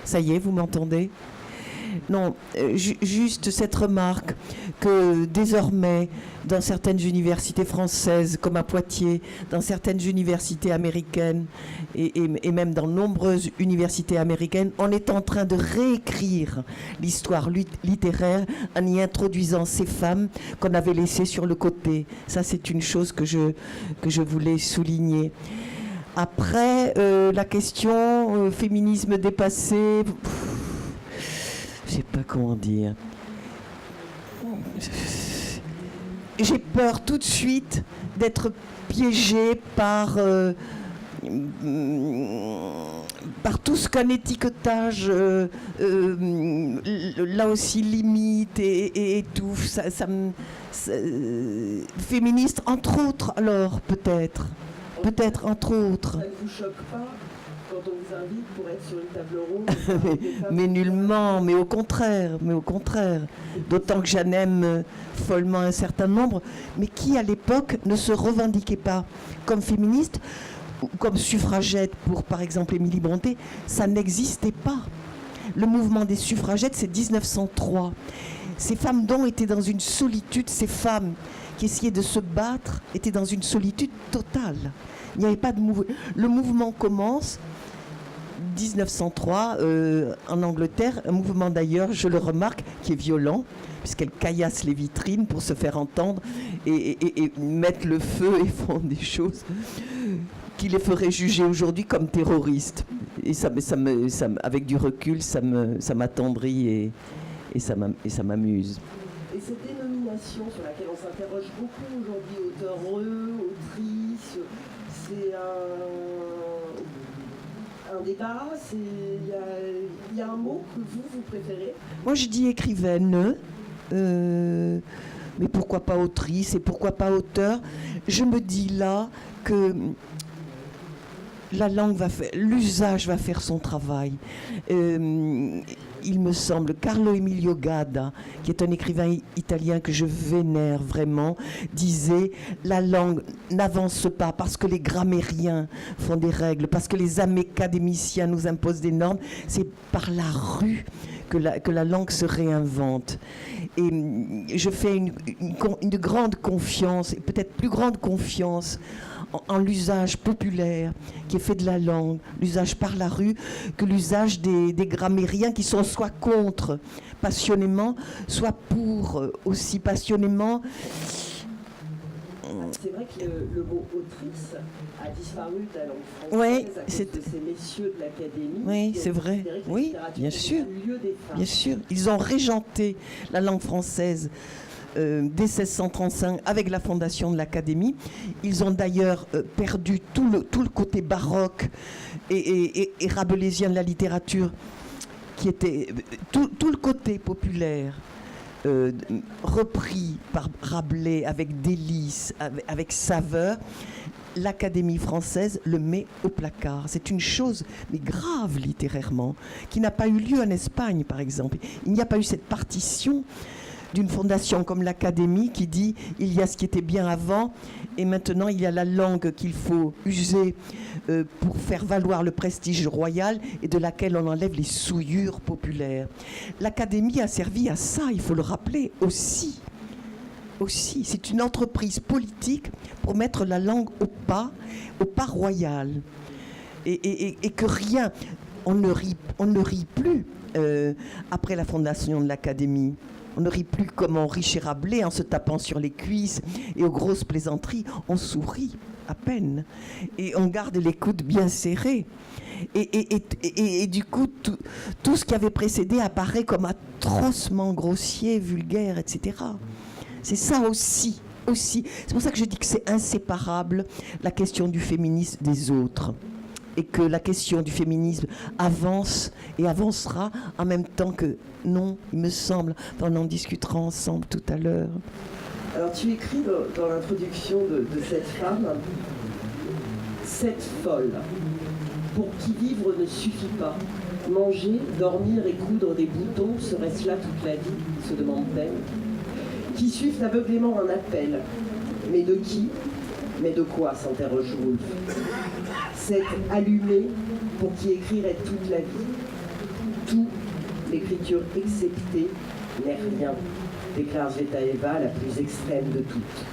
Ça y est, vous m'entendez? Non, juste cette remarque que désormais, dans certaines universités françaises, comme à Poitiers, dans certaines universités américaines et même dans nombreuses universités américaines, on est en train de réécrire l'histoire littéraire en y introduisant ces femmes qu'on avait laissées sur le côté. Ça, c'est une chose que je voulais souligner. Après, la question féminisme dépassé... Je sais pas comment dire. J'ai peur tout de suite d'être piégée par tout ce qu'un étiquetage là aussi limite et tout. Féministe, entre autres, alors peut-être entre autres. Ça ne vous choque pas quand on vous invite pour être sur une table ronde? mais nullement, mais au contraire. D'autant que j'en aime follement un certain nombre, mais qui à l'époque ne se revendiquaient pas comme féministes ou comme suffragettes pour, par exemple, Émilie Brontë. Ça n'existait pas. Le mouvement des suffragettes, c'est 1903. Ces femmes dont étaient dans une solitude, ces femmes qui essayaient de se battre étaient dans une solitude totale. Il n'y avait pas de mouvement. Le mouvement commence 1903 en Angleterre, un mouvement d'ailleurs, je le remarque, qui est violent, puisqu'elle caillasse les vitrines pour se faire entendre et mettre le feu et font des choses qui les feraient juger aujourd'hui comme terroristes. Et ça, avec du recul, ça m'attendrit et ça m'amuse. Et cette dénomination sur laquelle on s'interroge beaucoup aujourd'hui, auteureux, autrice, c'est un débat, il y a un mot que vous préférez? Moi je dis écrivaine, mais pourquoi pas autrice et pourquoi pas auteur? Je me dis là que la langue l'usage va faire son travail. Il me semble, Carlo Emilio Gadda, qui est un écrivain italien que je vénère vraiment, disait « La langue n'avance pas parce que les grammairiens font des règles, parce que les académiciens nous imposent des normes, c'est par la rue que la langue se réinvente. » Et je fais une grande confiance, et peut-être plus grande confiance, en l'usage populaire qui est fait de la langue, l'usage par la rue, que l'usage des grammairiens qui sont soit contre passionnément, soit pour aussi passionnément. C'est vrai que le mot autrice a disparu de la langue française à cause de ces messieurs de l'Académie. Oui, c'est vrai. Oui, bien sûr. Bien sûr. Ils ont régenté la langue française dès 1635 avec la fondation de l'Académie. Ils ont d'ailleurs perdu tout le côté baroque et rabelaisien de la littérature, qui était tout le côté populaire repris par Rabelais avec délice, avec saveur. L'Académie française le met au placard. C'est une chose, mais grave littérairement, qui n'a pas eu lieu en Espagne, par exemple. Il n'y a pas eu cette partition d'une fondation comme l'Académie qui dit il y a ce qui était bien avant et maintenant il y a la langue qu'il faut user pour faire valoir le prestige royal et de laquelle on enlève les souillures populaires. L'Académie a servi à ça, il faut le rappeler aussi. C'est une entreprise politique pour mettre la langue au pas royal. Et que rien, on ne rit plus après la fondation de l'Académie. On ne rit plus comme on rit chez Rabelais en se tapant sur les cuisses et aux grosses plaisanteries. On sourit à peine et on garde les coudes bien serrés. Et du coup, tout ce qui avait précédé apparaît comme atrocement grossier, vulgaire, etc. C'est ça aussi. C'est pour ça que je dis que c'est inséparable la question du féminisme des autres. Et que la question du féminisme avance et avancera en même temps que non, il me semble. On en discutera ensemble tout à l'heure. Alors tu écris dans l'introduction de cette femme, cette folle, pour qui vivre ne suffit pas. Manger, dormir et coudre des boutons, serait-ce là toute la vie, se demande-t-elle. Qui suivent aveuglément un appel. Mais de qui? Mais de quoi, s'interroge Woolf. Cette allumée pour qui écrirait toute la vie. tout, l'écriture exceptée, n'est rien, déclare Zvetaeva, la plus extrême de toutes.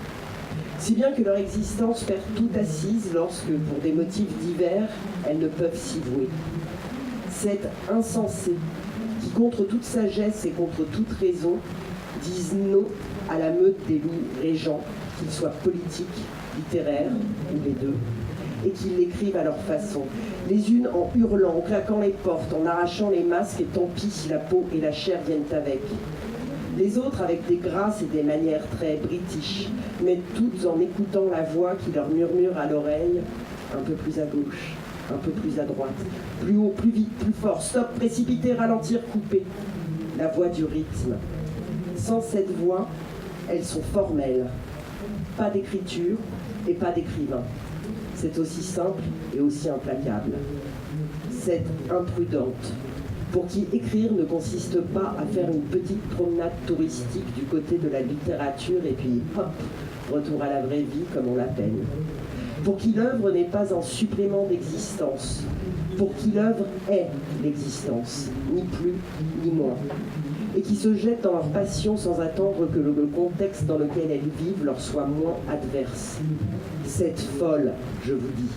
Si bien que leur existence perd toute assise lorsque, pour des motifs divers, elles ne peuvent s'y vouer. Cet insensé, qui contre toute sagesse et contre toute raison, disent non à la meute des loups régents, qu'ils soient politiques, littéraires ou les deux, et qu'ils l'écrivent à leur façon, les unes en hurlant, en claquant les portes, en arrachant les masques, et tant pis si la peau et la chair viennent avec. Les autres avec des grâces et des manières très british, mais toutes en écoutant la voix qui leur murmure à l'oreille, un peu plus à gauche, un peu plus à droite, plus haut, plus vite, plus fort, stop, précipiter, ralentir, couper. La voix du rythme. Sans cette voix, elles sont formelles. Pas d'écriture et pas d'écrivain. C'est aussi simple et aussi implacable. C'est imprudente, pour qui écrire ne consiste pas à faire une petite promenade touristique du côté de la littérature et puis hop, retour à la vraie vie comme on l'appelle. Pour qui l'œuvre n'est pas un supplément d'existence, pour qui l'œuvre est l'existence, ni plus ni moins, et qui se jettent dans leur passion sans attendre que le contexte dans lequel elles vivent leur soit moins adverse. Cette folle, je vous dis.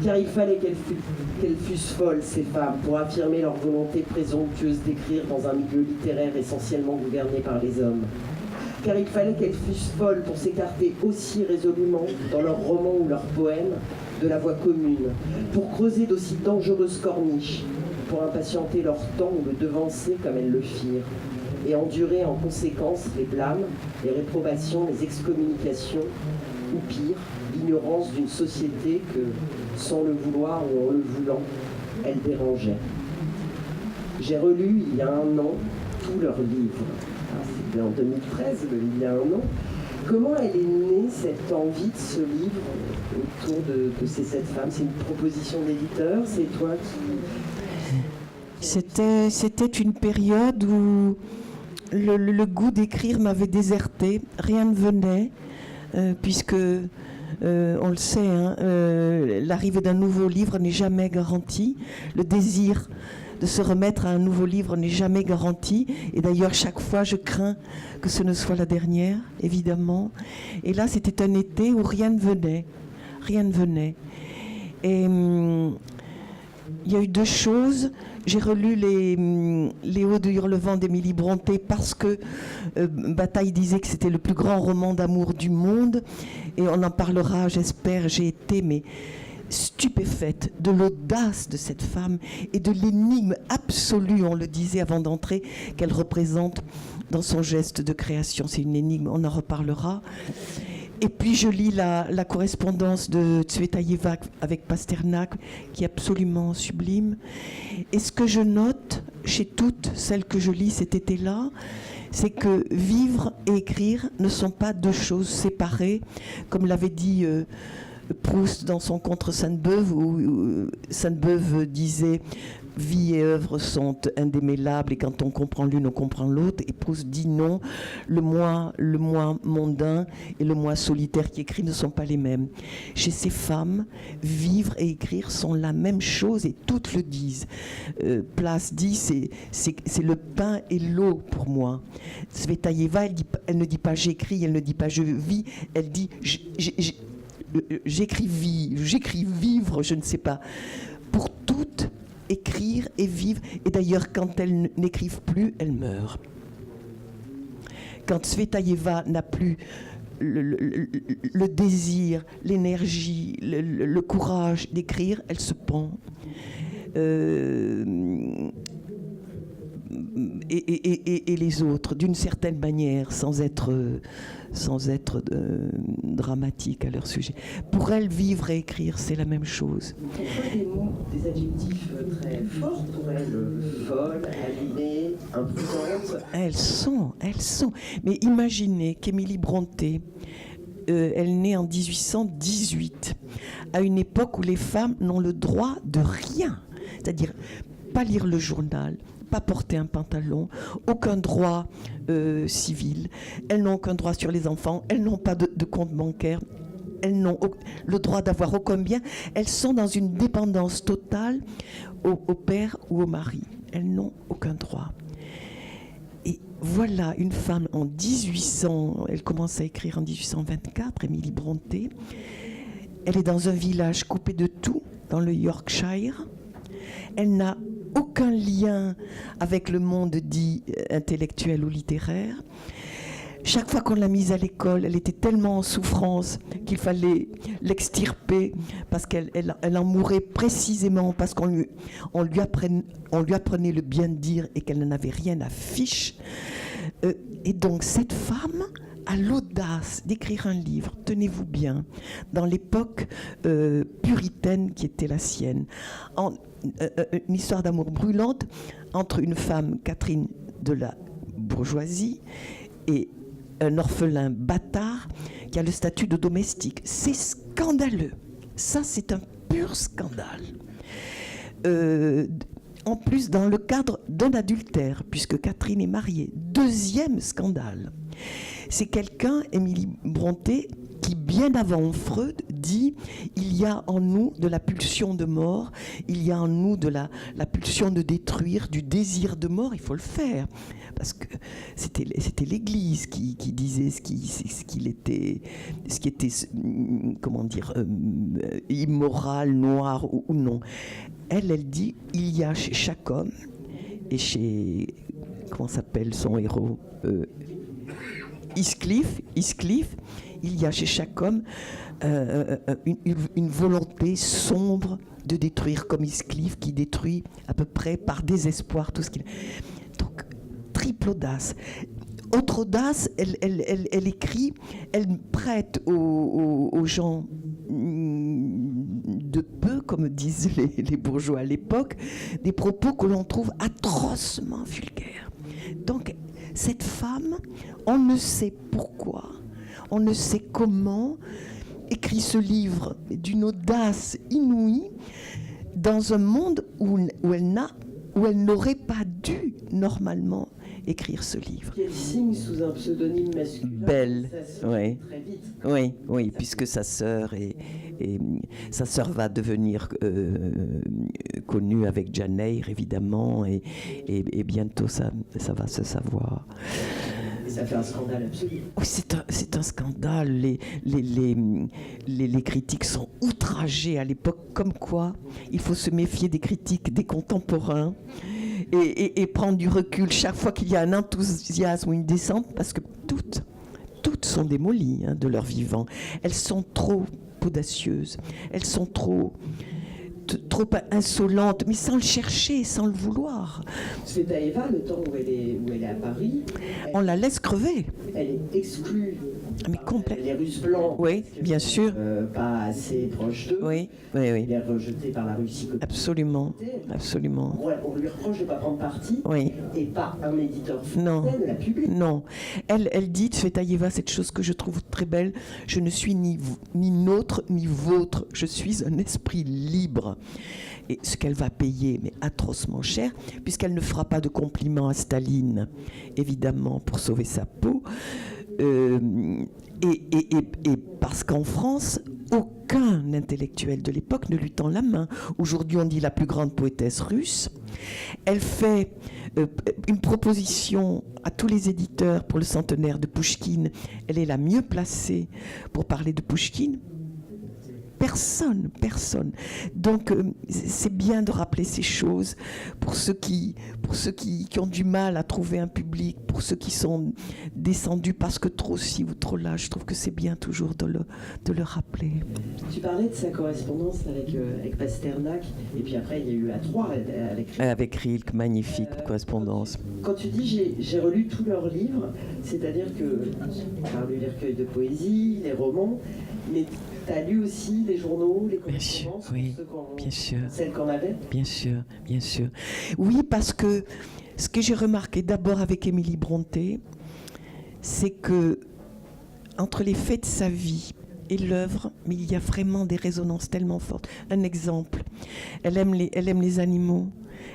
Car il fallait qu'elles fussent folles, ces femmes, pour affirmer leur volonté présomptueuse d'écrire dans un milieu littéraire essentiellement gouverné par les hommes. Car il fallait qu'elles fussent folles pour s'écarter aussi résolument, dans leurs romans ou leurs poèmes, de la voie commune, pour creuser d'aussi dangereuses corniches, pour impatienter leur temps ou le devancer comme elles le firent, et endurer en conséquence les blâmes, les réprobations, les excommunications, ou pire, l'ignorance d'une société que, sans le vouloir ou en le voulant, elle dérangeait. J'ai relu il y a un an tous leurs livres. C'était en 2013, il y a un an. Comment elle est née, cette envie de ce livre autour de ces 7 femmes? C'est une proposition d'éditeur? C'est toi qui... C'était une période où le goût d'écrire m'avait déserté. Rien ne venait, puisque... on le sait, hein, l'arrivée d'un nouveau livre n'est jamais garantie. Le désir de se remettre à un nouveau livre n'est jamais garanti. Et d'ailleurs, chaque fois, je crains que ce ne soit la dernière, évidemment. Et là, c'était un été où rien ne venait. Rien ne venait. Et il y a eu 2 choses. J'ai relu les Hauts de Hurlevent d'Émilie Brontë parce que Bataille disait que c'était le plus grand roman d'amour du monde. Et on en parlera, j'espère. J'ai été stupéfaite de l'audace de cette femme et de l'énigme absolue, on le disait avant d'entrer, qu'elle représente dans son geste de création. C'est une énigme, on en reparlera. Et puis je lis la correspondance de Tsvetaeva avec Pasternak, qui est absolument sublime. Et ce que je note chez toutes celles que je lis cet été-là, c'est que vivre et écrire ne sont pas 2 choses séparées, comme l'avait dit Proust dans son Contre Sainte-Beuve, où Sainte-Beuve disait « Vie et œuvre sont indémêlables et quand on comprend l'une, on comprend l'autre ». Et Proust dit non, le moi mondain et le moi solitaire qui écrit ne sont pas les mêmes. Chez ces femmes, vivre et écrire sont la même chose et toutes le disent. Place dit c'est le pain et l'eau pour moi. Tsvetaeva, elle ne dit pas j'écris, elle ne dit pas je vis, elle dit j'écris vivre, je ne sais pas. Pour toutes, écrire et vivre. Et d'ailleurs, quand elles n'écrivent plus, elles meurent. Quand Tsvetaeva n'a plus le désir, l'énergie, le courage d'écrire, elle se pend. Et les autres, d'une certaine manière, sans être dramatique à leur sujet. Pour elles, vivre et écrire, c'est la même chose. Pourquoi des mots, des adjectifs très forts pour elles? Folle, abîmée, imprudente? Elles sont. Mais imaginez qu'Émilie Brontë, elle naît en 1818, à une époque où les femmes n'ont le droit de rien. C'est-à-dire, pas lire le journal, pas porter un pantalon, aucun droit civil, elles n'ont aucun droit sur les enfants, elles n'ont pas de compte bancaire, elles n'ont le droit d'avoir aucun bien, elles sont dans une dépendance totale au père ou au mari. elles n'ont aucun droit. Et voilà une femme en 1800, elle commence à écrire en 1824, Émilie Brontë. Elle est dans un village coupé de tout, dans le Yorkshire. Elle n'a aucun lien avec le monde dit intellectuel ou littéraire. Chaque fois qu'on l'a mise à l'école, elle était tellement en souffrance qu'il fallait l'extirper parce qu'elle en mourait précisément parce qu'on lui apprenait le bien dire et qu'elle n'en avait rien à fiche. Et donc cette femme a l'audace d'écrire un livre, tenez-vous bien, dans l'époque puritaine qui était la sienne. Une histoire d'amour brûlante entre une femme, Catherine de la bourgeoisie, et un orphelin bâtard qui a le statut de domestique. C'est scandaleux. Ça, c'est un pur scandale. En plus, dans le cadre d'un adultère, puisque Catherine est mariée. Deuxième scandale. C'est quelqu'un, Émilie Brontë, qui, bien avant Freud, dit « il y a en nous de la pulsion de mort, il y a en nous de la pulsion de détruire, du désir de mort, il faut le faire ». Parce que c'était l'Église qui disait ce qui était comment dire, immoral, noir ou non. Elle dit « il y a chez chaque homme, et chez, comment s'appelle son héros, Heathcliff, il y a chez chaque homme une volonté sombre de détruire, comme Heathcliff qui détruit à peu près par désespoir tout ce qu'il... Donc, triple audace. Autre audace, elle écrit, elle prête aux gens de peu, comme disent les bourgeois à l'époque, des propos que l'on trouve atrocement vulgaires. Donc, cette femme, on ne sait pourquoi, on ne sait comment, écrit ce livre d'une audace inouïe dans un monde où elle n'aurait pas dû normalement écrire ce livre. Qu'elle signe sous un pseudonyme masculin. Belle, oui. Très vite. Oui, puisque sa sœur va devenir connue avec Jane Eyre, évidemment, et bientôt ça va se savoir. Et ça fait un scandale absolu. Oui, c'est un scandale. Les critiques sont outragées à l'époque, comme quoi il faut se méfier des critiques des contemporains. Et prendre du recul chaque fois qu'il y a un enthousiasme ou une descente, parce que toutes sont démolies de leur vivant. Elles sont trop audacieuses, elles sont trop insolente, mais sans le chercher, sans le vouloir. Tsvetaeva, le temps où elle est à Paris, on la laisse crever. Elle est exclue. Mais complètement. Les Russes blancs. Oui, bien sûr. Pas assez proche d'eux. Oui. Elle est rejetée par la Russie. Absolument. Ouais, on lui reproche de ne pas prendre parti. Oui. Et pas un éditeur français ne la publie. Non. Elle dit, Tsvetaeva, cette chose que je trouve très belle, je ne suis ni nôtre ni vôtre, je suis un esprit libre. Et ce qu'elle va payer, mais atrocement cher, puisqu'elle ne fera pas de compliments à Staline, évidemment, pour sauver sa peau. Et parce qu'en France, aucun intellectuel de l'époque ne lui tend la main. Aujourd'hui, on dit la plus grande poétesse russe. Elle fait une proposition à tous les éditeurs pour le centenaire de Pouchkine. Elle est la mieux placée pour parler de Pouchkine. Personne. Donc, c'est bien de rappeler ces choses pour ceux qui ont du mal à trouver un public, pour ceux qui sont descendus parce que trop ci ou trop là. Je trouve que c'est bien toujours de le rappeler. Tu parlais de sa correspondance avec Pasternak, et puis après, il y a eu la 3 avec Rilke. Avec Rilke, magnifique correspondance. Quand tu dis j'ai relu tous leurs livres, c'est-à-dire que tu as lu les recueils de poésie, les romans, mais tu as lu aussi les journaux, les correspondances, oui, bien sûr. Celles qu'on avait. Bien sûr. Oui, parce que ce que j'ai remarqué d'abord avec Émilie Brontë, c'est que entre les faits de sa vie et l'œuvre, mais il y a vraiment des résonances tellement fortes. Un exemple, elle aime les animaux.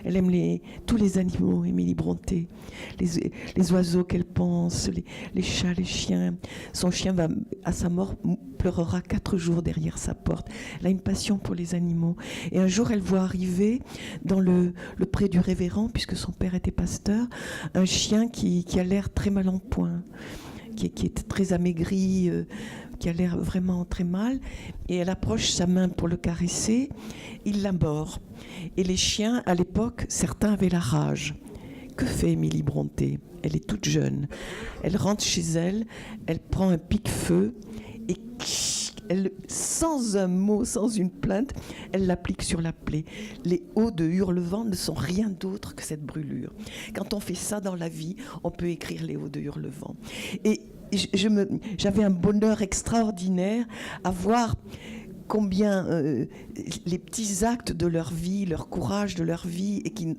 Elle aime tous les animaux, Émilie Brontë, les oiseaux qu'elle pense, les chats, les chiens. Son chien va, à sa mort, pleurera 4 jours derrière sa porte. Elle a une passion pour les animaux. Et un jour, elle voit arriver dans le pré du révérend, puisque son père était pasteur, un chien qui a l'air très mal en point, qui est très amaigri, qui a l'air vraiment très mal, et elle approche sa main pour le caresser, il la mord. Et les chiens, à l'époque, certains avaient la rage. Que fait Émilie Brontë? Elle est toute jeune. Elle rentre chez elle, elle prend un pique-feu, et elle, sans un mot, sans une plainte, elle l'applique sur la plaie. Les hauts de Hurlevent ne sont rien d'autre que cette brûlure. Quand on fait ça dans la vie, on peut écrire les hauts de Hurlevent. Et j'avais un bonheur extraordinaire à voir combien les petits actes de leur vie, leur courage de leur vie, et qui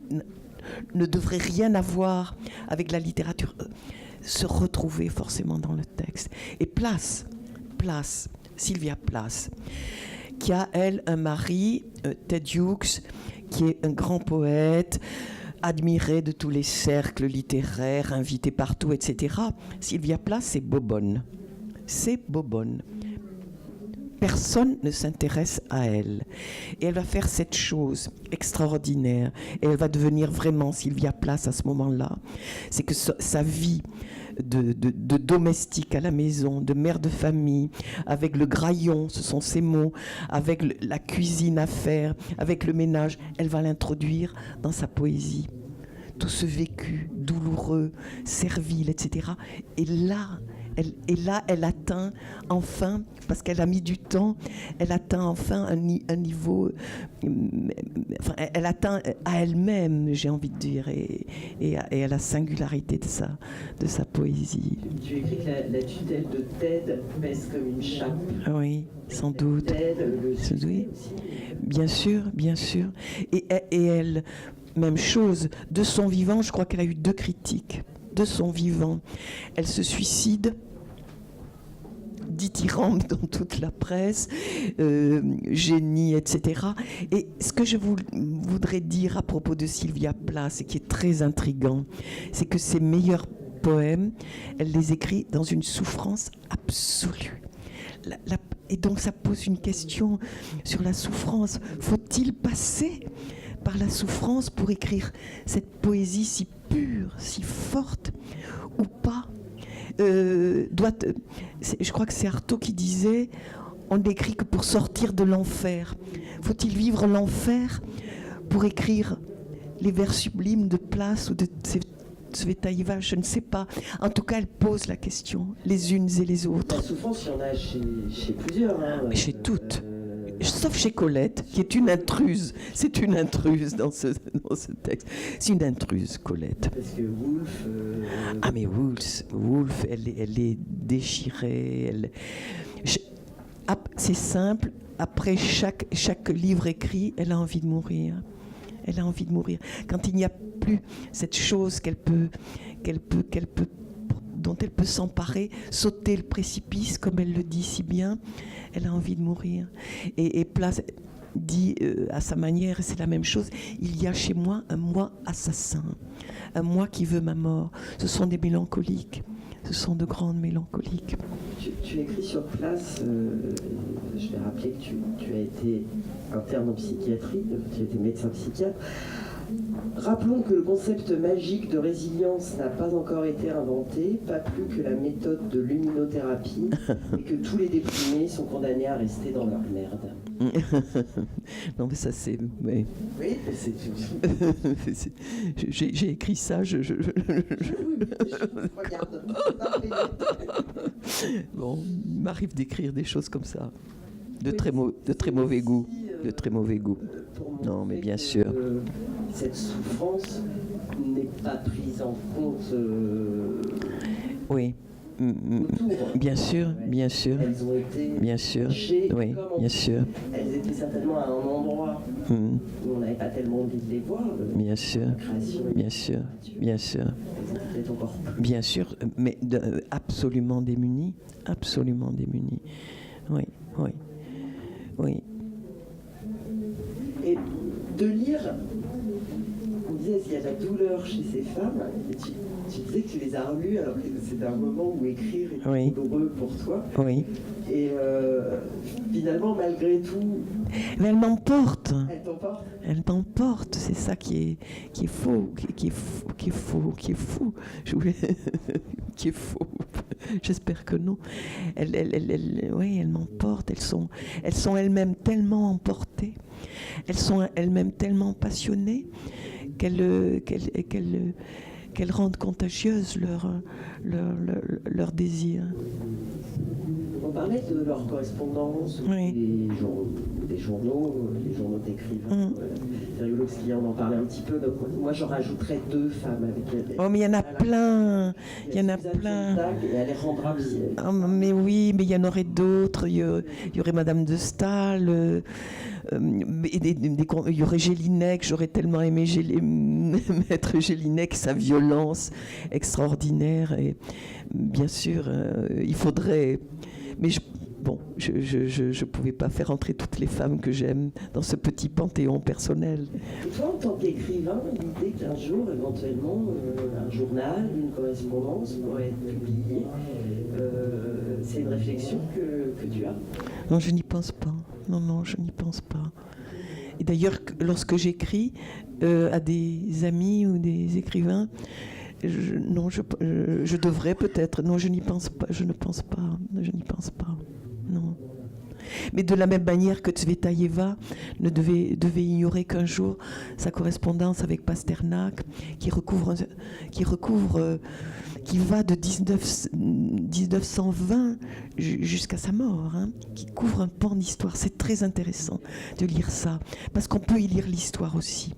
ne devraient rien avoir avec la littérature, se retrouver forcément dans le texte. Et Place, Sylvia Plath, qui a, elle, un mari, Ted Hughes, qui est un grand poète, admirée de tous les cercles littéraires, invitée partout, etc. Sylvia Plath, c'est bobonne. C'est bobonne. Personne ne s'intéresse à elle. Et elle va faire cette chose extraordinaire. Et elle va devenir vraiment Sylvia Plath à ce moment-là. C'est que sa vie de domestique à la maison, de mère de famille, avec le graillon, ce sont ses mots, avec la cuisine à faire, avec le ménage, elle va l'introduire dans sa poésie. Tout ce vécu douloureux, servile, etc. Et là, elle atteint enfin, parce qu'elle a mis du temps, elle atteint enfin un niveau, enfin, elle atteint à elle-même, j'ai envie de dire, et à la singularité de sa poésie. Tu écris que la tutelle de Ted pèse comme une chape. Oui, sans doute. Ted, le succès Oui. aussi. Bien sûr, bien sûr. Et elle, même chose, de son vivant, je crois qu'elle a eu 2 critiques. De son vivant, elle se suicide, dithyrambe dans toute la presse, génie, etc. Et ce que je voudrais dire à propos de Sylvia Plath, et qui est très intriguant, c'est que ses meilleurs poèmes, elle les écrit dans une souffrance absolue. Et donc ça pose une question sur la souffrance. Faut-il passer par la souffrance pour écrire cette poésie si pure, si forte, ou pas? Je crois que c'est Artaud qui disait « On n'écrit que pour sortir de l'enfer ». Faut-il vivre l'enfer pour écrire les vers sublimes de Plath ou de Tsvetaeva? Je ne sais pas. En tout cas, elle pose la question, les unes et les autres. La souffrance, il y en a chez plusieurs. Hein. Mais chez toutes. Sauf chez Colette, qui est une intruse. C'est une intruse dans ce texte. C'est une intruse, Colette. Parce que Woolf... Ah mais Woolf, elle est déchirée. C'est simple, après chaque livre écrit, elle a envie de mourir. Elle a envie de mourir. Quand il n'y a plus cette chose dont elle peut s'emparer, sauter le précipice, comme elle le dit si bien, elle a envie de mourir. Et Plath dit à sa manière, et c'est la même chose, il y a chez moi un moi assassin, un moi qui veut ma mort. Ce sont des mélancoliques, ce sont de grandes mélancoliques. Tu écris sur Plath, je vais rappeler que tu as été interne en psychiatrie, tu as été médecin psychiatre. Rappelons que le concept magique de résilience n'a pas encore été inventé, pas plus que la méthode de luminothérapie, et que tous les déprimés sont condamnés à rester dans leur merde. Non mais ça c'est... Oui, c'est... J'ai écrit ça, Regarde. Bon, il m'arrive d'écrire des choses comme ça, de très mauvais goût. De très mauvais goût. Non, mais bien sûr. Cette souffrance n'est pas prise en compte. Oui. Bien sûr, bien sûr. Elles ont été bien sûr. Oui, bien sûr. Elles étaient certainement à un endroit où on n'avait pas tellement envie de les voir. Bien sûr, bien sûr, bien sûr. Elles étaient encore plus. Bien sûr, mais absolument démunies, absolument démunies. oui, oui, oui. Et de lire, on disait s'il y a de la douleur chez ces femmes, et tu disais que tu les as relues alors que c'était un moment où écrire était Oui. douloureux pour toi. Oui. Et finalement, malgré tout, Mais elle m'emporte. elle t'emporte. Elle t'emporte, c'est ça qui est faux, qui est fou. Je voulais qui est faux. J'espère que non. Oui, elles m'emportent. Elles sont elles-mêmes tellement emportées. Elles sont elles-mêmes tellement passionnées qu'elles rendent contagieuse leur désir. On parlait de leur correspondance, Oui. des journaux d'écrivains. C'est rigolo parce qu'hier on en parlait un petit peu. Donc moi j'en rajouterais 2 femmes avec elle. Oh, mais il y en a plein. Il y en a plein. Et elle les rendra bien. Oh, mais oui, mais il y en aurait d'autres. Il y aurait Madame de Staël. Il y aurait Gélinet, j'aurais tellement aimé Maître Gélinet, sa violence extraordinaire. Et bien sûr, il faudrait... Mais je ne pouvais pas faire entrer toutes les femmes que j'aime dans ce petit panthéon personnel. Et toi, en tant qu'écrivain, l'idée qu'un jour, éventuellement, un journal, une correspondance pourrait être publiée, c'est une réflexion que tu as? Non, je n'y pense pas. Non, je n'y pense pas. Et d'ailleurs, lorsque j'écris à des amis ou des écrivains, je devrais peut-être. Non, je n'y pense pas. Je ne pense pas. Je n'y pense pas. Non. Mais de la même manière que Tsvetaeva ne devait ignorer qu'un jour sa correspondance avec Pasternak, qui va de 1920 jusqu'à sa mort, qui couvre un pan d'histoire. C'est très intéressant de lire ça, parce qu'on peut y lire l'histoire aussi.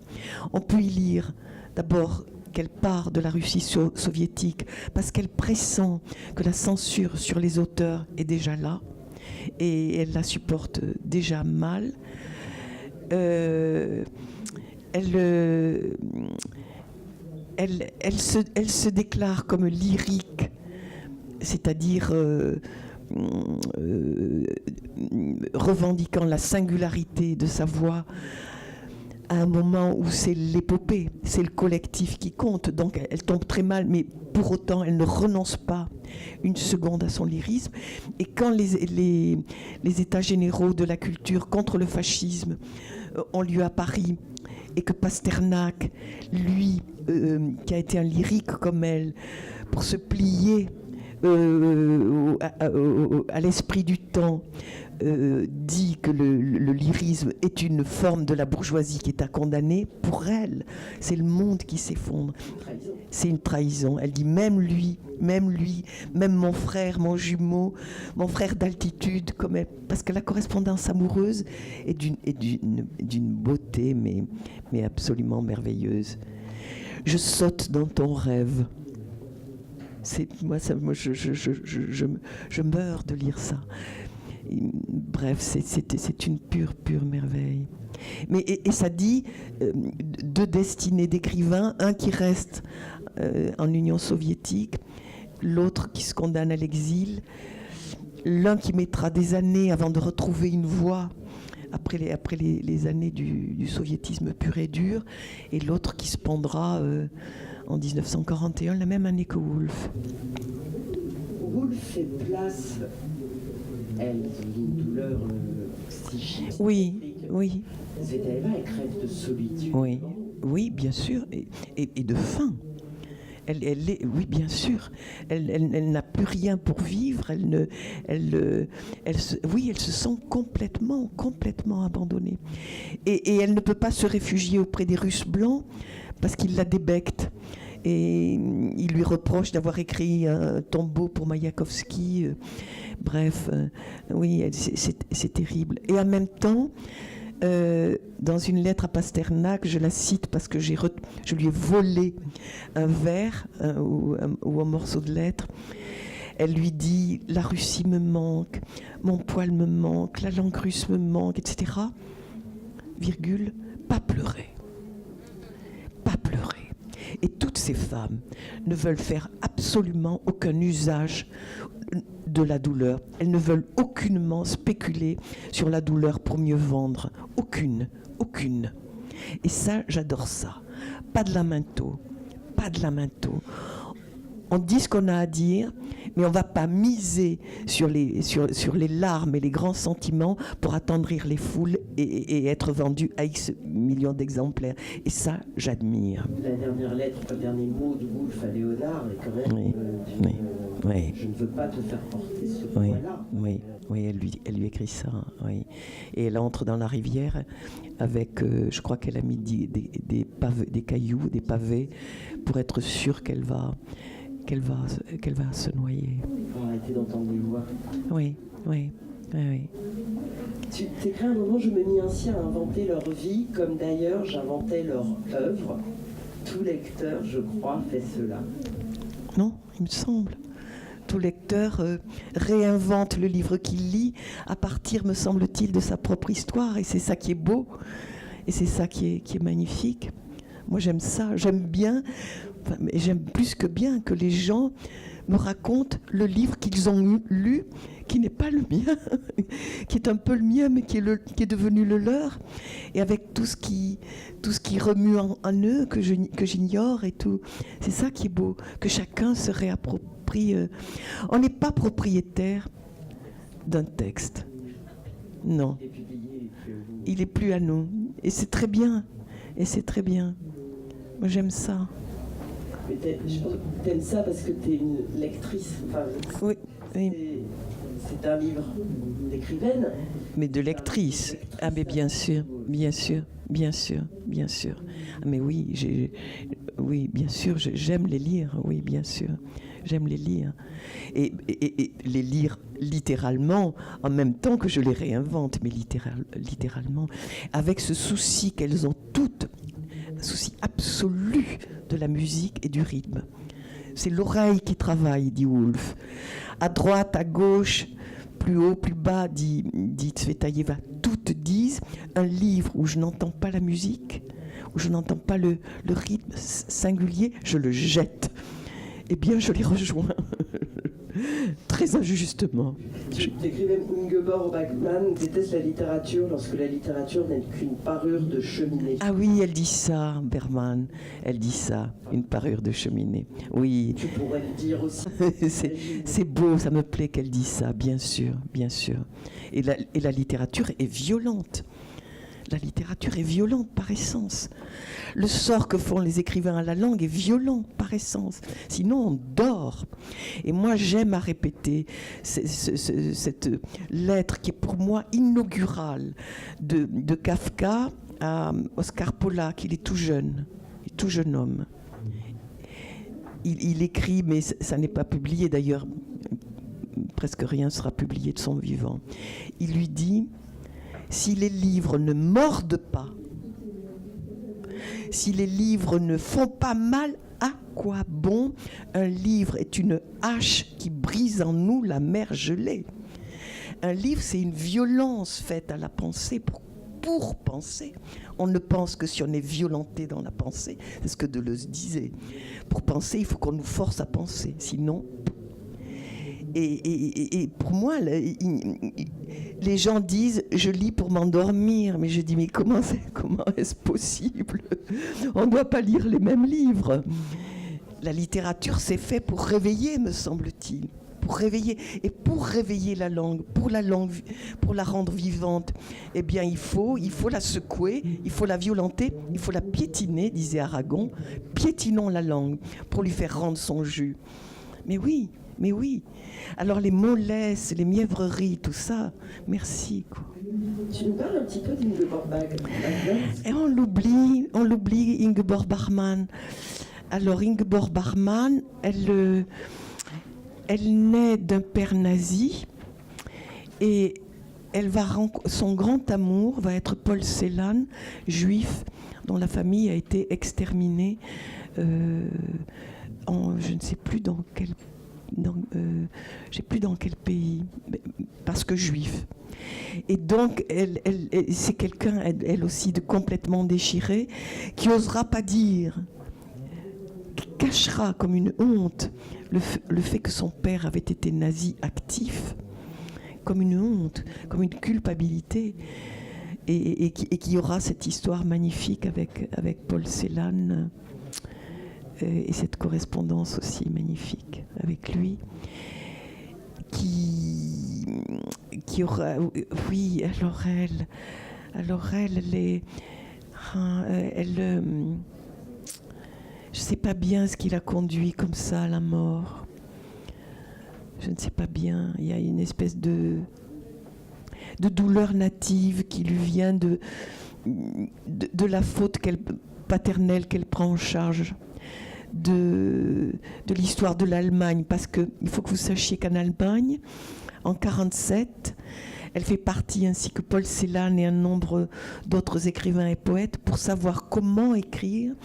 On peut y lire d'abord qu'elle part de la Russie soviétique, parce qu'elle pressent que la censure sur les auteurs est déjà là, et elle la supporte déjà mal. Elle se déclare comme lyrique, c'est-à-dire revendiquant la singularité de sa voix à un moment où c'est l'épopée, c'est le collectif qui compte, donc elle tombe très mal, mais pour autant elle ne renonce pas une seconde à son lyrisme. Et quand les états généraux de la culture contre le fascisme ont lieu à Paris, et que Pasternak, lui, qui a été un lyrique comme elle, pour se plier à l'esprit du temps, dit que le lyrisme est une forme de la bourgeoisie qui est à condamner, pour elle, c'est le monde qui s'effondre. C'est une trahison. Elle dit même lui, même mon frère, mon jumeau, mon frère d'altitude, comme elle, parce que la correspondance amoureuse est d'une beauté, mais absolument merveilleuse. Je saute dans ton rêve. Je meurs de lire ça. Bref, c'est une pure merveille. Et ça dit 2 destinées d'écrivains, un qui reste en Union soviétique, l'autre qui se condamne à l'exil, l'un qui mettra des années avant de retrouver une voie après les années du soviétisme pur et dur, et l'autre qui se pendra en 1941, la même année que Woolf. Woolf fait place, elle, d'une douleur psychique. Oui. Tsvetaeva, elle crève de solitude. Oui, bien sûr, et de faim. Oui, bien sûr. Elle n'a plus rien pour vivre. Elle se sent complètement abandonnée. Et elle ne peut pas se réfugier auprès des Russes blancs parce qu'ils la débectent. Et ils lui reprochent d'avoir écrit un tombeau pour Mayakovsky. Bref, oui, c'est terrible. Et en même temps, dans une lettre à Pasternak, je la cite parce que je lui ai volé un vers ou un morceau de lettre. Elle lui dit « La Russie me manque, mon poil me manque, la langue russe me manque, etc. » Virgule, pas pleurer. Pas pleurer. Et toutes ces femmes ne veulent faire absolument aucun usage de la douleur. Elles ne veulent aucunement spéculer sur la douleur pour mieux vendre. Aucune. Et ça, j'adore ça. Pas de lamento. On dit ce qu'on a à dire, mais on ne va pas miser sur les larmes et les grands sentiments pour attendrir les foules et être vendu à X millions d'exemplaires. Et ça, j'admire. La dernière lettre, le dernier mot de Woolf à Léonard est quand même oui. Je ne veux pas te faire porter ce poids-là. Oui, elle lui écrit ça. Oui. Et elle entre dans la rivière avec, je crois qu'elle a mis des cailloux, des pavés, pour être sûre qu'elle va se noyer. Pour arrêter d'entendre les voix. Oui. Tu t'écris un moment, je me mis ainsi à inventer leur vie, comme d'ailleurs j'inventais leur œuvre. Tout lecteur, je crois, fait cela. Non, il me semble. Tout lecteur réinvente le livre qu'il lit à partir, me semble-t-il, de sa propre histoire. Et c'est ça qui est beau. Et c'est ça qui est magnifique. Moi, j'aime ça. J'aime bien, mais j'aime plus que bien que les gens me racontent le livre qu'ils ont lu, qui n'est pas le mien, qui est un peu le mien, mais qui est devenu le leur. Et avec tout ce qui remue en eux, que j'ignore et tout. C'est ça qui est beau, que chacun se réapproprie. On n'est pas propriétaire d'un texte. Non. Il est plus à nous. Et c'est très bien. Moi, j'aime ça. Mais je pense que t'aimes ça parce que t'es une lectrice. Enfin, oui. C'est un livre d'écrivaine. Mais de lectrice. Ah, mais bien sûr. Ah, mais oui, bien sûr, j'aime les lire. Oui, bien sûr. J'aime les lire. Et les lire littéralement, en même temps que je les réinvente, mais littéralement, avec ce souci qu'elles ont toutes, un souci absolu de la musique et du rythme. C'est l'oreille qui travaille, dit Woolf. À droite, à gauche, plus haut, plus bas, dit Tsvetaeva, toutes disent un livre où je n'entends pas la musique, où je n'entends pas le rythme singulier, je le jette. Eh bien, je les rejoins. Très injustement. Tu écris même Ingeborg Bachmann déteste la littérature lorsque la littérature n'est qu'une parure de cheminée. Ah oui, elle dit ça, Bergman. Elle dit ça, une parure de cheminée. Oui. Tu pourrais le dire aussi. c'est beau, ça me plaît qu'elle dise ça, bien sûr. Et la littérature est violente. La littérature est violente par essence. Le sort que font les écrivains à la langue est violent par essence. Sinon, on dort. Et moi, j'aime à répéter cette lettre qui est pour moi inaugurale de Kafka à Oscar Polak. Il est tout jeune homme. Il écrit, mais ça n'est pas publié d'ailleurs. Presque rien sera publié de son vivant. Il lui dit... Si les livres ne mordent pas, si les livres ne font pas mal, à quoi bon? Un livre est une hache qui brise en nous la mer gelée. Un livre, c'est une violence faite à la pensée pour penser. On ne pense que si on est violenté dans la pensée. C'est ce que Deleuze disait. Pour penser, il faut qu'on nous force à penser. Sinon... Et pour moi, les gens disent « je lis pour m'endormir », mais je dis « mais comment est-ce possible? On ne doit pas lire les mêmes livres. » La littérature, c'est fait pour réveiller, me semble-t-il. Pour réveiller. Et pour réveiller la langue, pour la rendre vivante, eh bien, il faut la secouer, il faut la violenter, il faut la piétiner, disait Aragon. Piétinons la langue pour lui faire rendre son jus. Mais oui. Alors les mollesses, les mièvreries, tout ça, merci. Quoi. Tu nous parles un petit peu d'Ingeborg Bachmann? Et on l'oublie, Ingeborg Bachmann. Alors Ingeborg Bachmann, elle naît d'un père nazi et son grand amour va être Paul Celan, juif, dont la famille a été exterminée je ne sais plus dans quel pays, parce que juif. Et donc, elle c'est quelqu'un, elle aussi, de complètement déchiré, qui n'osera pas dire. cachera comme une honte le fait que son père avait été nazi actif, comme une honte, comme une culpabilité, et qu'il y aura cette histoire magnifique avec Paul Celan et cette correspondance aussi magnifique avec lui, qui aura... Oui, alors elle est... je ne sais pas bien ce qui l'a conduit comme ça à la mort. Je ne sais pas bien. Il y a une espèce de douleur native qui lui vient de la faute paternelle qu'elle prend en charge, de l'histoire de l'Allemagne. Parce qu'il faut que vous sachiez qu'en Allemagne, en 1947, elle fait partie, ainsi que Paul Celan et un nombre d'autres écrivains et poètes, pour savoir comment écrire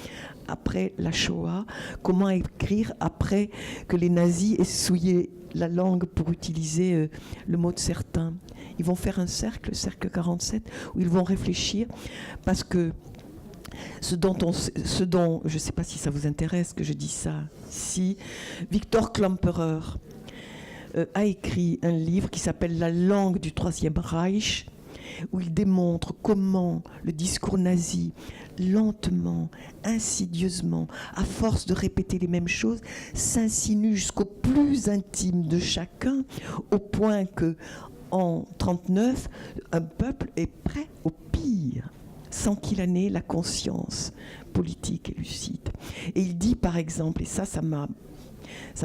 après la Shoah, comment écrire après que les nazis aient souillé la langue, pour utiliser le mot de certains. Ils vont faire un cercle 47, où ils vont réfléchir, parce que ce dont je ne sais pas si ça vous intéresse que je dis ça, si Victor Klemperer a écrit un livre qui s'appelle « La langue du Troisième Reich », où il démontre comment le discours nazi, lentement, insidieusement, à force de répéter les mêmes choses, s'insinue jusqu'au plus intime de chacun, au point que, en 1939, un peuple est prêt au pire, sans qu'il en ait la conscience politique et lucide. Et il dit, par exemple, et ça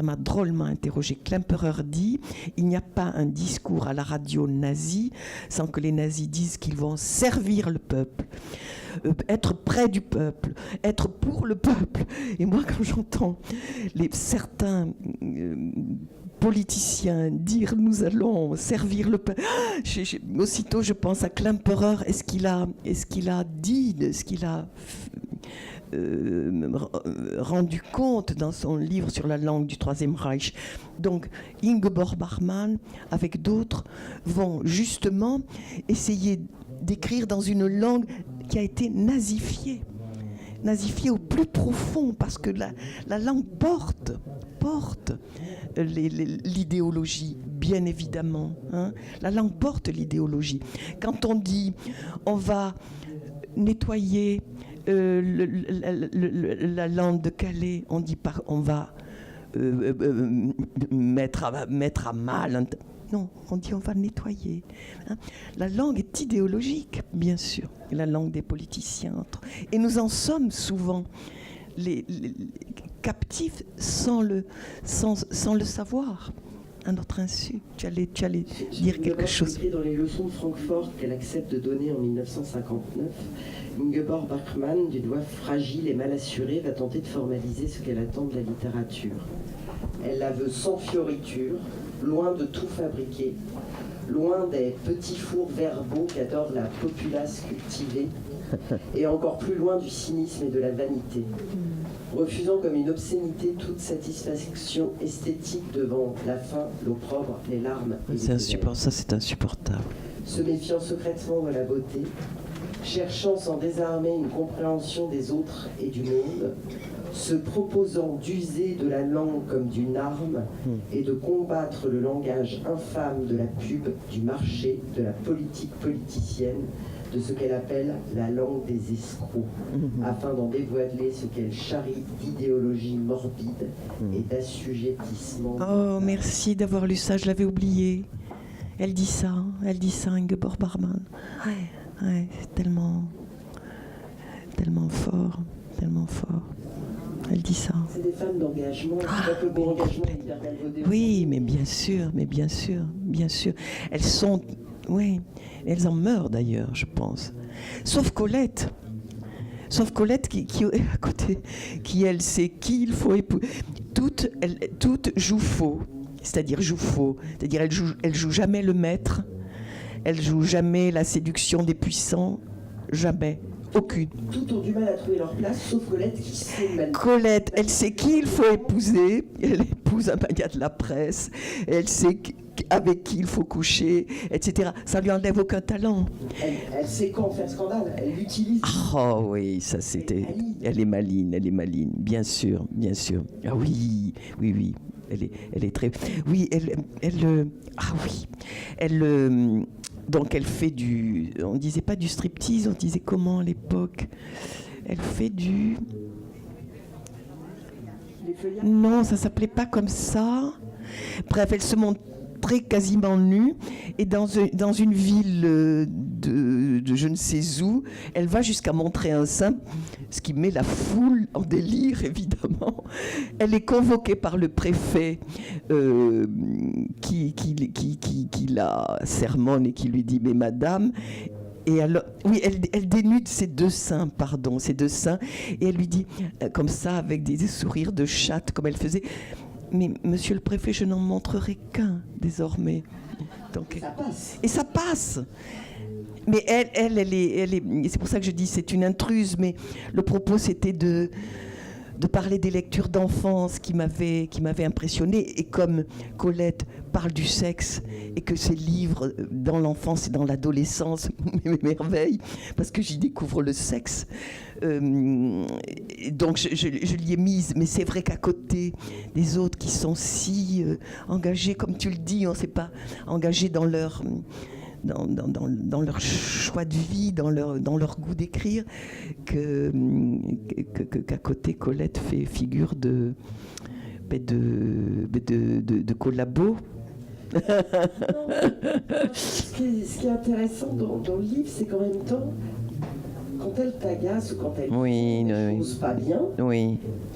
m'a drôlement interrogé. Klemperer dit « Il n'y a pas un discours à la radio nazie sans que les nazis disent qu'ils vont servir le peuple, être près du peuple, être pour le peuple. » Et moi, quand j'entends certains politiciens dire « Nous allons servir le peuple », aussitôt je pense à Klemperer. Est-ce qu'il a dit, est-ce qu'il a rendu compte dans son livre sur la langue du Troisième Reich. Donc Ingeborg Bachmann, avec d'autres, vont justement essayer d'écrire dans une langue qui a été nazifiée au plus profond, parce que la langue porte l'idéologie, bien évidemment. Hein. La langue porte l'idéologie. Quand on dit on va nettoyer la lande de Calais, on dit pas on va mettre à mal. Non, on dit on va nettoyer. Hein. La langue est idéologique, bien sûr, la langue des politiciens. Et nous en sommes souvent les captifs sans le savoir, à notre insu. Tu allais dire quelque chose. Écrit dans les leçons de Francfort qu'elle accepte de donner en 1959, Ingeborg Bachmann, d'une voix fragile et mal assurée, va tenter de formaliser ce qu'elle attend de la littérature. Elle la veut sans fioriture, loin de tout fabriquer, loin des petits fours verbaux qu'adore la populace cultivée, et encore plus loin du cynisme et de la vanité, refusant comme une obscénité toute satisfaction esthétique devant la faim, l'opprobre, les larmes et ça c'est insupportable. Se méfiant secrètement de la beauté, cherchant sans désarmer une compréhension des autres et du monde, se proposant d'user de la langue comme d'une arme et de combattre le langage infâme de la pub, du marché, de la politique politicienne, de ce qu'elle appelle la langue des escrocs, afin d'en dévoiler ce qu'elle charrie d'idéologie morbide et d'assujettissement. Oh, merci d'avoir lu ça, je l'avais oublié. Elle dit ça, Ingeborg Bachmann. Ouais, c'est tellement fort. Elle dit ça. C'est des femmes d'engagement, c'est le bon engagement. Oui, mais bien sûr. Elles sont, oui, elles en meurent d'ailleurs, je pense. Sauf Colette qui est à côté, qui elle sait qui il faut épouser. Toutes jouent faux, c'est-à-dire elle joue jamais le maître, elle joue jamais la séduction des puissants, jamais. Aucune. Toutes ont du mal à trouver leur place, sauf Colette qui sait manipuler. Colette, elle sait qui il faut épouser. Elle épouse un magnat de la presse. Elle sait avec qui il faut coucher, etc. Ça lui enlève aucun talent. Elle sait quand faire scandale, elle l'utilise. Oh oui, ça c'était... Elle est maline, bien sûr, bien sûr. Ah oui, oui, oui. Elle est très... Oui, ah oui. Donc elle fait du... On disait pas du striptease, on disait comment à l'époque? Elle fait du... Non, ça s'appelait pas comme ça. Bref, elle se montrait quasiment nue. Et dans une ville de je ne sais où, elle va jusqu'à montrer un sein, ce qui met la foule en délire, évidemment. Elle est convoquée par le préfet qui la sermonne et qui lui dit « Mais madame », et alors, oui, elle dénude ses deux seins, et elle lui dit, comme ça, avec des sourires de chatte, comme elle faisait, « Mais monsieur le préfet, je n'en montrerai qu'un, désormais. » Donc, ça passe. Et ça passe. Mais elle est, c'est pour ça que je dis, c'est une intruse, mais le propos, c'était de parler des lectures d'enfance qui m'avaient impressionné. Et comme Colette parle du sexe et que ses livres dans l'enfance et dans l'adolescence m'émerveillent parce que j'y découvre le sexe, donc je l'y ai mise. Mais c'est vrai qu'à côté des autres qui sont si engagés, comme tu le dis, on ne sait pas, engagés dans leur choix de vie, dans leur goût d'écrire, qu'à côté Colette fait figure de collabo. Ce qui est intéressant dans le livre, c'est qu'en même temps, quand elle t'agace ou quand elle ne chose pas bien,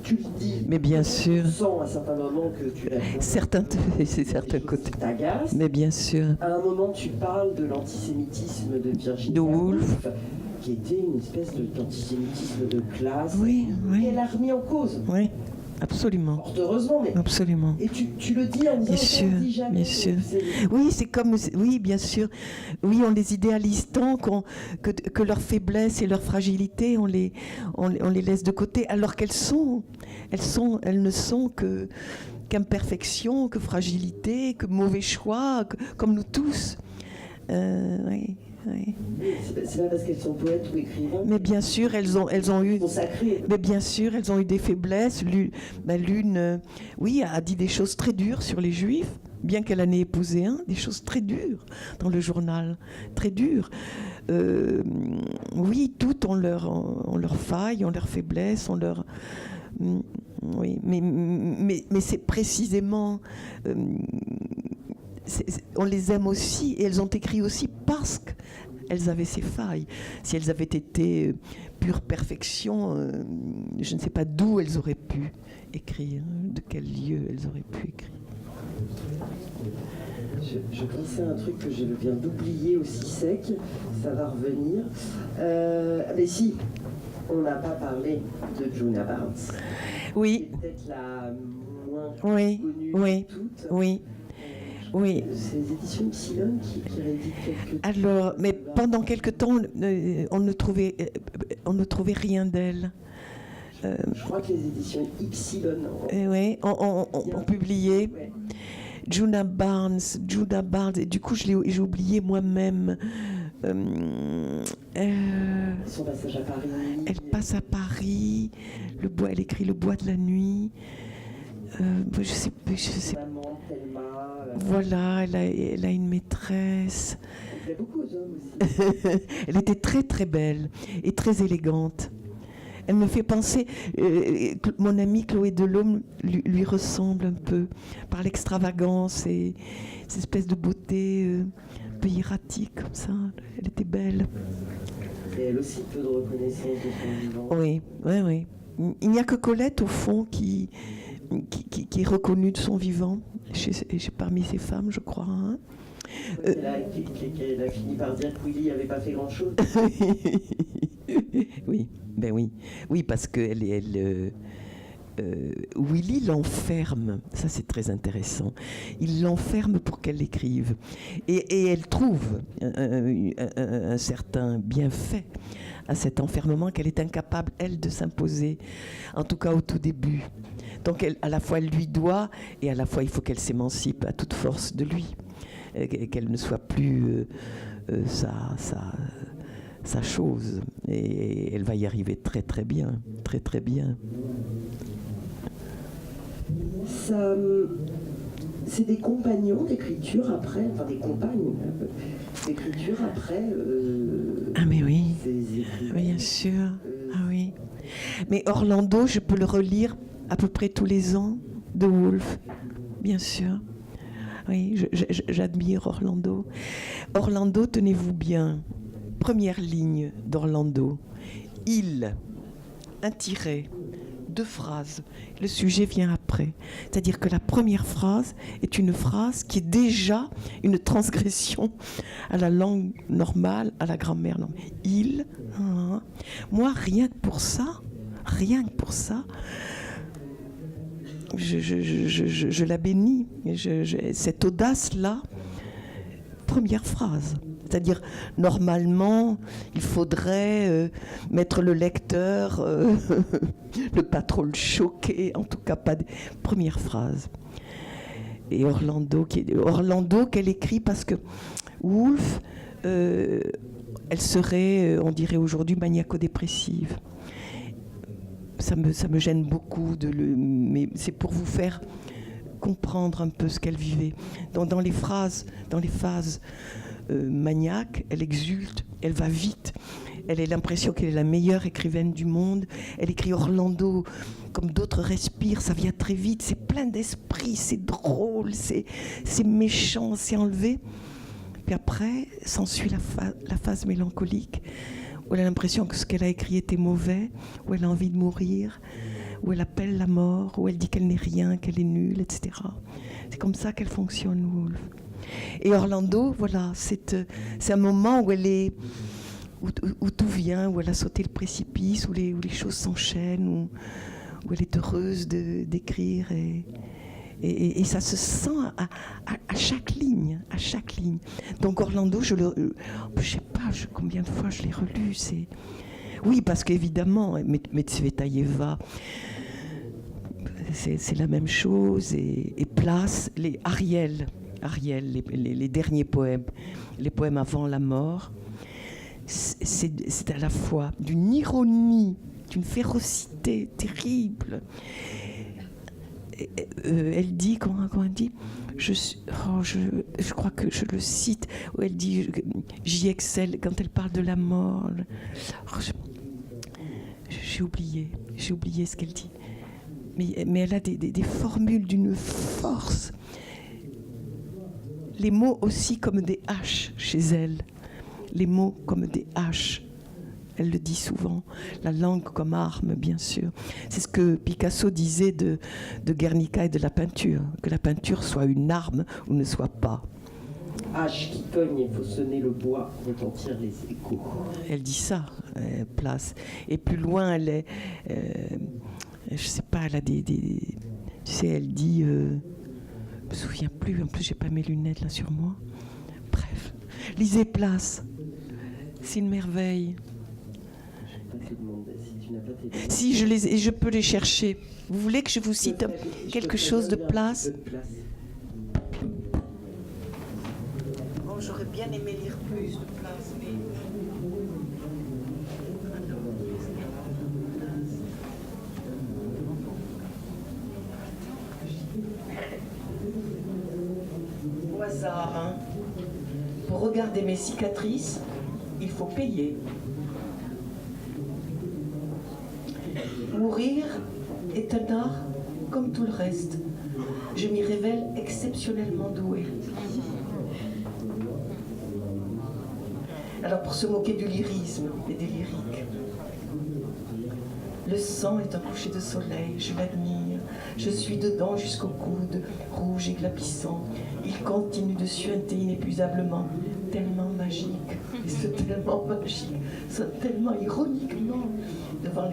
tu le dis. Mais bien sûr. Tu sens à certains moments que tu l'as fait. C'est certains côtés. T'agace. Mais bien sûr. À un moment, tu parles de l'antisémitisme de Virginia Woolf, qui était une espèce d'antisémitisme de classe. Oui. Qu'elle a remis en cause. Oui. Absolument. Fort heureusement, mais... Absolument. Et tu le dis en disant qu'on ne dit jamais. Bien sûr. Oui, c'est comme... Oui, bien sûr. Oui, on les idéalise tant que leur faiblesse et leur fragilité, on les laisse de côté, alors elles ne sont qu'imperfection, que fragilité, que mauvais choix, comme nous tous. Oui. Oui. C'est pas parce qu'elles sont poètes ou écrivains. Mais bien sûr, elles ont eu. Consacrées. Mais bien sûr, elles ont eu des faiblesses. L'une, a dit des choses très dures sur les Juifs, bien qu'elle en ait épousé un, des choses très dures dans le journal, très dures. Oui, toutes ont leur faille, ont leur faiblesse, ont leur. Oui, mais c'est précisément. On les aime aussi, et elles ont écrit aussi parce qu'elles avaient ces failles. Si elles avaient été pure perfection, je ne sais pas d'où elles auraient pu écrire, de quel lieu elles auraient pu écrire. Je glissais un truc que je viens d'oublier aussi sec, ça va revenir. Mais si, on n'a pas parlé de Djuna Barnes. Oui. C'est peut-être la moins connue de toutes. Oui. C'est les éditions Epsilon qui rééditent quelques... Alors, mais pendant quelque temps, on ne trouvait rien d'elle. Je crois que les éditions Epsilon ont publié Djuna Barnes, et du coup j'ai oublié moi-même. Son passage à Paris. Elle passe à Paris, elle écrit Le Bois de la nuit. Je sais. Maman, Thelma, voilà, elle a une maîtresse. Elle plaît beaucoup aux hommes aussi. Elle était très très belle et très élégante. Elle me fait penser, mon amie Chloé Delhomme lui ressemble un peu par l'extravagance et cette espèce de beauté un peu hiératique comme ça. Elle était belle. Et elle aussi peu de reconnaissance de son vivant. Oui. Il n'y a que Colette au fond qui est reconnue de son vivant, parmi ces femmes, je crois. Hein. Elle a fini par dire que Willy n'avait pas fait grand-chose. Oui, parce que Willy l'enferme, ça c'est très intéressant, il l'enferme pour qu'elle l'écrive, et elle trouve un certain bienfait à cet enfermement qu'elle est incapable, elle, de s'imposer, en tout cas au tout début. Donc à la fois elle lui doit, et à la fois il faut qu'elle s'émancipe à toute force de lui. qu'elle ne soit plus sa chose. Et elle va y arriver très très bien, très très bien. Ça, c'est des compagnons d'écriture après, enfin des compagnes d'écriture après. Ah mais oui, ces écrivains. bien sûr. Ah oui. Mais Orlando, je peux le relire à peu près tous les ans de Woolf, bien sûr. Oui, j'admire Orlando. Orlando, tenez-vous bien. Première ligne d'Orlando. Il, un tiret, 2 phrases. Le sujet vient après. C'est-à-dire que la première phrase est une phrase qui est déjà une transgression à la langue normale, à la grammaire normale. Il, moi, rien que pour ça, je la bénis. Cette audace-là, première phrase. C'est-à-dire, normalement, il faudrait mettre le lecteur, ne pas trop le choquer, en tout cas pas... Première phrase. Et Orlando qu'elle écrit parce que Woolf, elle serait, on dirait aujourd'hui, maniaco-dépressive. Ça me gêne beaucoup, mais c'est pour vous faire comprendre un peu ce qu'elle vivait. Dans les phases maniaques, elle exulte, elle va vite. Elle a l'impression qu'elle est la meilleure écrivaine du monde. Elle écrit Orlando comme d'autres respirent, ça vient très vite, c'est plein d'esprit, c'est drôle, c'est méchant, c'est enlevé. Puis après, s'ensuit la phase mélancolique, où elle a l'impression que ce qu'elle a écrit était mauvais, où elle a envie de mourir, où elle appelle la mort, où elle dit qu'elle n'est rien, qu'elle est nulle, etc. C'est comme ça qu'elle fonctionne, Woolf. Et Orlando, voilà, c'est un moment où elle est, où tout vient, où elle a sauté le précipice, où les choses s'enchaînent, où elle est heureuse d'écrire et ça se sent à chaque ligne, Donc Orlando, je sais pas combien de fois je l'ai relu. Oui, parce qu'évidemment, Metsvetaïeva, c'est la même chose, et place les Ariel, les derniers poèmes, les poèmes avant la mort. C'est à la fois d'une ironie, d'une férocité terrible. Elle dit, comment elle dit, je crois que je le cite, où elle dit j'y excelle quand elle parle de la mort. J'ai oublié ce qu'elle dit. Mais elle a des formules d'une force. Les mots aussi comme des haches chez elle. Les mots comme des haches. Elle le dit souvent. La langue comme arme, bien sûr. C'est ce que Picasso disait de Guernica et de la peinture. Que la peinture soit une arme ou ne soit pas. Hache qui cogne, il faut sonner le bois, retentir les échos. Elle dit ça, place. Et plus loin, elle est... je sais pas, elle a des tu sais, elle dit... je me souviens plus, en plus j'ai pas mes lunettes là sur moi. Bref. Lisez Place. C'est une merveille. Si, je peux les chercher. Vous voulez que je vous cite quelque chose de Place? Bon, j'aurais bien aimé lire plus de Place, mais... Au hasard, hein. Pour regarder mes cicatrices, il faut payer. Mourir est un art comme tout le reste. Je m'y révèle exceptionnellement douée. Alors pour se moquer du lyrisme et des lyriques, le sang est un coucher de soleil, je l'admire. Je suis dedans jusqu'au coude, rouge et glapissant. Il continue de suinter inépuisablement, tellement magique. Et ce tellement magique sonne tellement ironiquement devant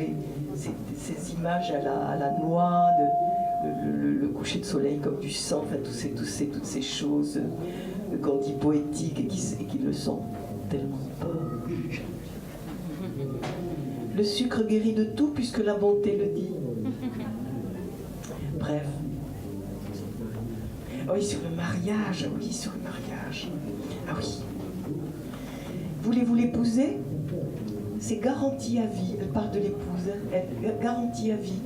ces images à la noix, le coucher de soleil comme du sang, enfin toutes ces choses qu'on dit poétiques et qui le sont tellement pas. Le sucre guérit de tout puisque la bonté le dit. Bref. Oui, sur le mariage, oui, sur le mariage. Ah oui. Voulez-vous l'épouser? C'est garanti à vie. Elle parle de l'épouse. Elle garantie à vie.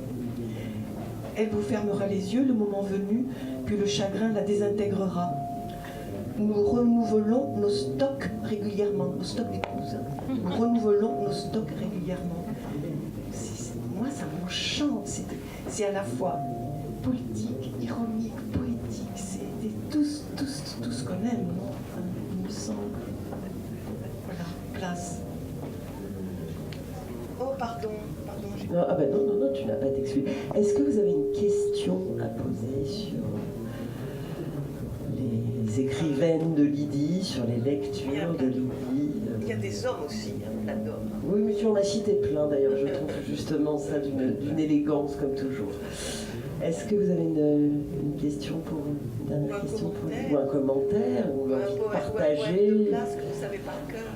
Elle vous fermera les yeux le moment venu, puis le chagrin la désintégrera. Nous renouvelons nos stocks régulièrement, nos stocks d'épouses. Nous renouvelons nos stocks régulièrement. Moi, ça m'enchante. C'est à la fois politique, ironique, poétique. C'est tout ce qu'on aime, non? Il me semble. Voilà, place. Oh, pardon. Non, ah ben non, tu n'as pas d'excuse. Est-ce que vous avez une question à poser sur les écrivaines de Lydie, sur les lectures de Lydie? Il y a des hommes aussi, plein d'hommes. Oui, mais tu en as cité plein d'ailleurs. Je trouve justement ça d'une élégance comme toujours. Est-ce que vous avez une question pour une dernière question pour ou un commentaire ou un envie de poème partager? de place que vous savez par cœur.